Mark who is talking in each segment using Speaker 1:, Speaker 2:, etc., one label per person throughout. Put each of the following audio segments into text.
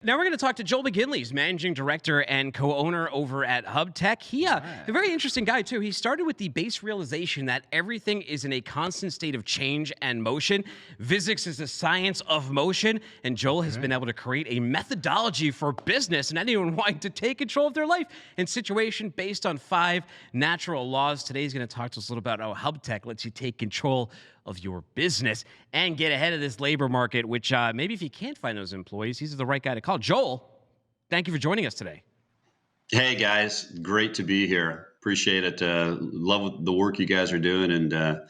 Speaker 1: Now we're going to talk to Joel McGinley. He's managing director and co-owner over at Hubtek. A
Speaker 2: Right.
Speaker 1: very interesting guy too. He started with the base realization that everything is in a constant state of change and motion. Physics is the science of motion, and Joel has been
Speaker 2: Okay.
Speaker 1: able to create a methodology for business and anyone wanting to take control of their life and situation based on 5 natural laws. Today he's going to talk to us a little about how Hubtek lets you take control of your business and get ahead of this labor market, which maybe if you can't find those employees, he's the right guy to call. Joel, thank you for joining us today.
Speaker 3: Hey guys, great to be here. Appreciate it. Love the work you guys are doing, and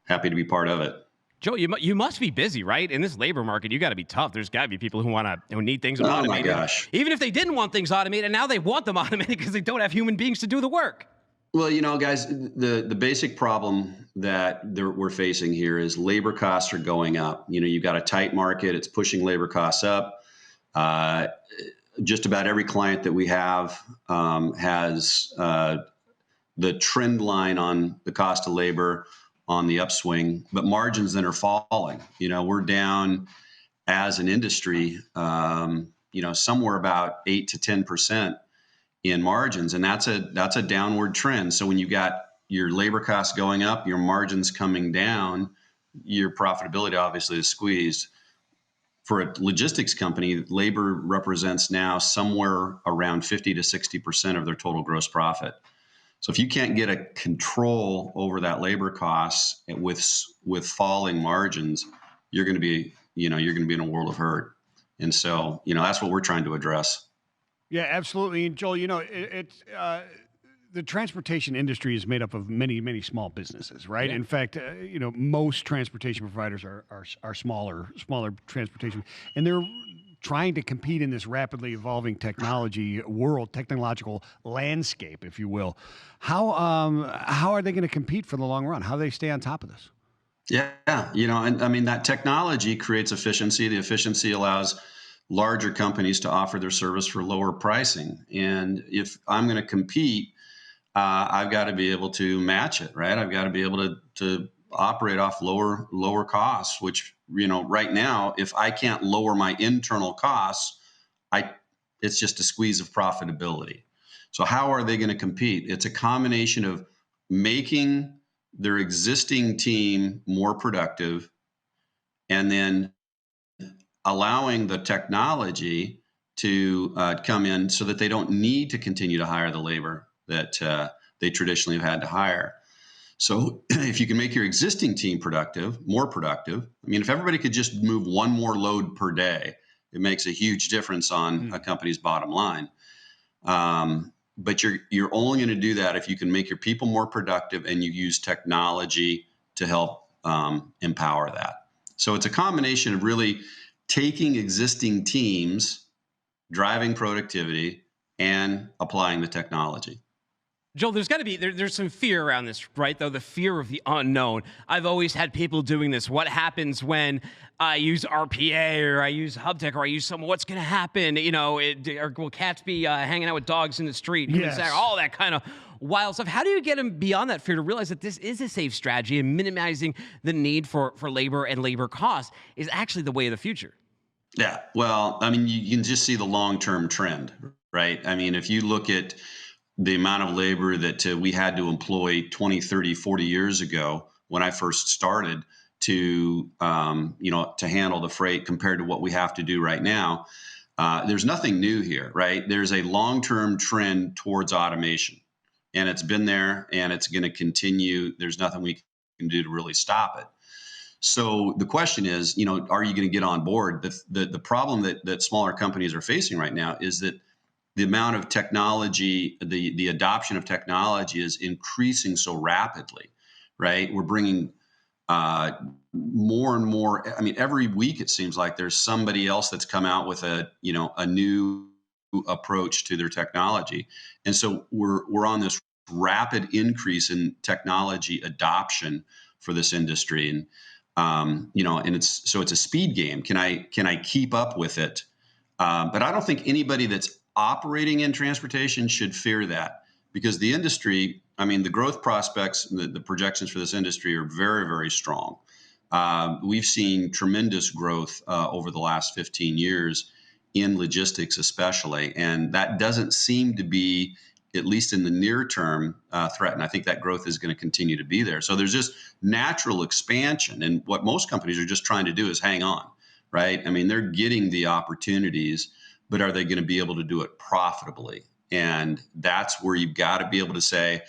Speaker 3: happy to be part of it.
Speaker 1: Joel, you must be busy, right? In this labor market, you got to be tough. There's got to be people who need things
Speaker 3: Oh my
Speaker 1: automated,
Speaker 3: gosh.
Speaker 1: even if they didn't want things automated. Now they want them automated because they don't have human beings to do the work.
Speaker 3: Well, guys, the basic problem that we're facing here is labor costs are going up. You've got a tight market; it's pushing labor costs up. Uh, just about every client that we have has the trend line on the cost of labor on the upswing, but margins then are falling. We're down as an industry, somewhere about 8 to 10% in margins, and that's a downward trend. So when you got your labor costs going up, your margins coming down, your profitability obviously is squeezed. For a logistics company, labor represents now somewhere around 50 to 60% of their total gross profit. So if you can't get a control over that labor costs with falling margins, you're going to be in a world of hurt. And so, that's what we're trying to address.
Speaker 2: Yeah, absolutely. And Joel, it's the transportation industry is made up of many, many small businesses, right?
Speaker 1: Yeah.
Speaker 2: In fact, most transportation providers are smaller transportation, and they're trying to compete in this rapidly evolving technological landscape, if you will. How are they going to compete for the long run? How do they stay on top of this?
Speaker 3: Yeah, and I mean that technology creates efficiency. The efficiency allows larger companies to offer their service for lower pricing. And if I'm going to compete, I've got to be able to match it, right? I've got to be able to operate off lower costs. Which right now, if I can't lower my internal costs, it's just a squeeze of profitability. So how are they going to compete? It's a combination of making their existing team more productive, and then allowing the technology to come in so that they don't need to continue to hire the labor that they traditionally have had to hire. So if you can make your existing team more productive, I mean, if everybody could just move one more load per day, it makes a huge difference on a company's bottom line. But you're only going to do that if you can make your people more productive and you use technology to help empower that. So it's a combination of really taking existing teams, driving productivity, and applying the technology.
Speaker 1: Joel, there's got to be there's some fear around this, right? Though the fear of the unknown. I've always had people doing this. What happens when I use RPA or I use Hubtek or I use someone? What's going to happen? Or will cats be hanging out with dogs in the street?
Speaker 2: Yes.
Speaker 1: All that kind of wild stuff. How do you get them beyond that fear to realize that this is a safe strategy and minimizing the need for labor and labor costs is actually the way of the future?
Speaker 3: Yeah, well, I mean, you can just see the long-term trend, right? I mean, if you look at the amount of labor that we had to employ 20, 30, 40 years ago when I first started to handle the freight compared to what we have to do right now, there's nothing new here, right? There's a long-term trend towards automation, and it's been there and it's going to continue. There's nothing we can do to really stop it. So the question is, are you going to get on board? The problem that smaller companies are facing right now is that the amount of technology, the adoption of technology is increasing so rapidly, right? We're bringing more and more. I mean, every week it seems like there's somebody else that's come out with a new approach to their technology, and so we're on this rapid increase in technology adoption for this industry, and and it's a speed game. Can I keep up with it? But I don't think anybody that's operating in transportation should fear that, because the industry, I mean, the growth prospects, the projections for this industry are very, very strong. We've seen tremendous growth over the last 15 years, in logistics especially. And that doesn't seem to be, at least in the near term, threatened. I think that growth is going to continue to be there. So there's just natural expansion. And what most companies are just trying to do is hang on, right? I mean, they're getting the opportunities, but are they going to be able to do it profitably? And that's where you've got to be able to say,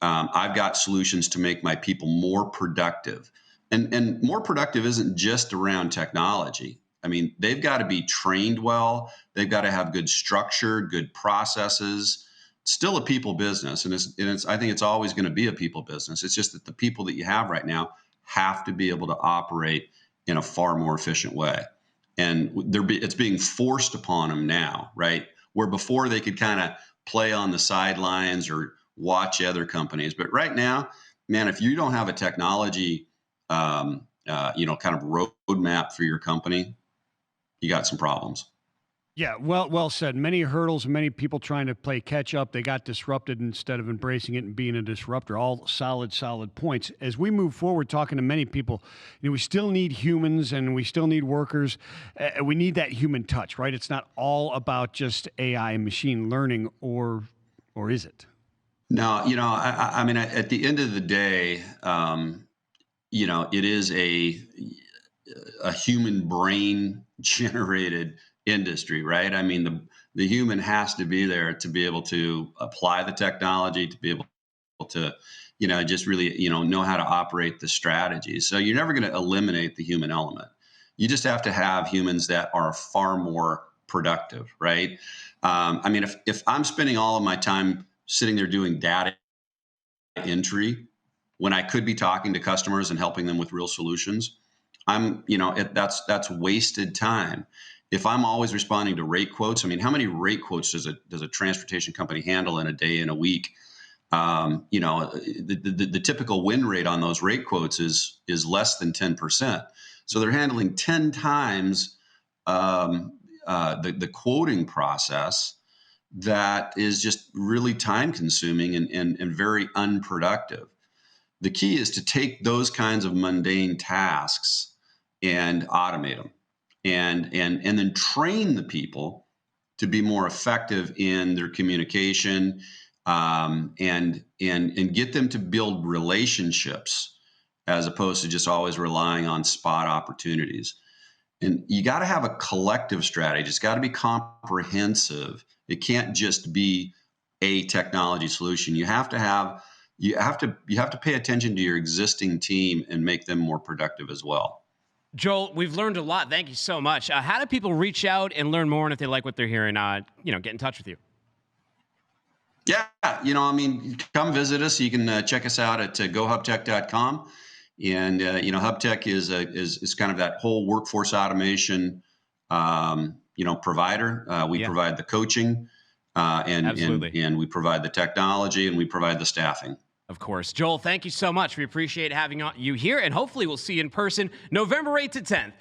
Speaker 3: I've got solutions to make my people more productive. And more productive isn't just around technology. I mean, they've got to be trained well. They've got to have good structure, good processes. Still a people business, and I think it's always going to be a people business. It's just that the people that you have right now have to be able to operate in a far more efficient way, and it's being forced upon them now, right? Where before they could kind of play on the sidelines or watch other companies, but right now, man, if you don't have a technology, kind of roadmap for your company, you got some problems.
Speaker 2: Yeah, well said. Many hurdles, many people trying to play catch up. They got disrupted instead of embracing it and being a disruptor. All solid points. As we move forward, talking to many people, we still need humans and we still need workers. We need that human touch, right? It's not all about just AI and machine learning, or is it?
Speaker 3: No, I mean, at the end of the day, it is a human brain generated industry, right? I mean, the human has to be there to be able to apply the technology, to be able to, just really, know how to operate the strategy. So you're never going to eliminate the human element. You just have to have humans that are far more productive, right? I mean, if I'm spending all of my time sitting there doing data entry when I could be talking to customers and helping them with real solutions, that's wasted time. If I'm always responding to rate quotes, I mean, how many rate quotes does a transportation company handle in a day, in a week? The typical win rate on those rate quotes is less than 10%. So they're handling 10 times the quoting process. That is just really time consuming and very unproductive. The key is to take those kinds of mundane tasks and automate them, and then train the people to be more effective in their communication, and get them to build relationships as opposed to just always relying on spot opportunities. And you got to have a collective strategy. It's got to be comprehensive. It can't just be a technology solution. You have to pay attention to your existing team and make them more productive as well.
Speaker 1: Joel, we've learned a lot. Thank you so much. How do people reach out and learn more, and if they like what they're hearing, get in touch with you?
Speaker 3: Yeah, I mean, come visit us. You can check us out at gohubtek.com. And Hubtek is kind of that whole workforce automation provider. We provide the coaching, and we provide the technology, and we provide the staffing.
Speaker 1: Of course. Joel, thank you so much. We appreciate having you here, and hopefully we'll see you in person November 8th to 10th